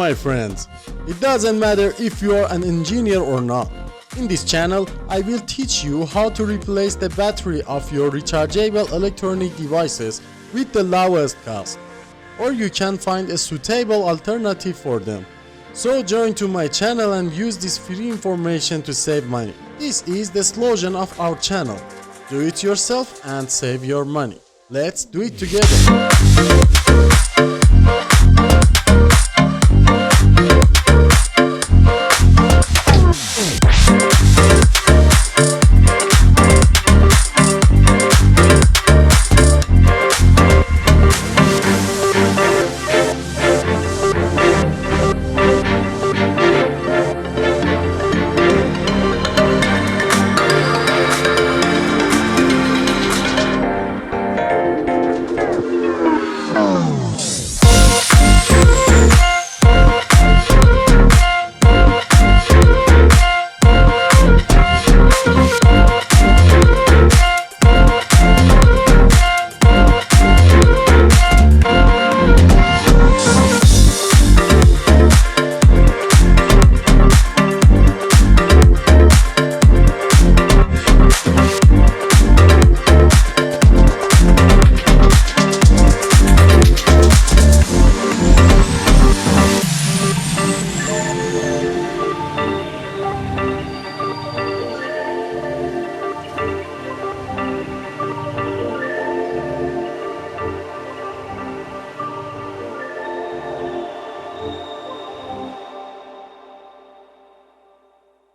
my friends. It doesn't matter if you are an engineer or not. In this channel, I will teach you how to replace the battery of your rechargeable electronic devices with the lowest cost, or you can find a suitable alternative for them. So join to my channel and use this free information to save money. This is the slogan of our channel. Do it yourself and save your money. Let's do it together.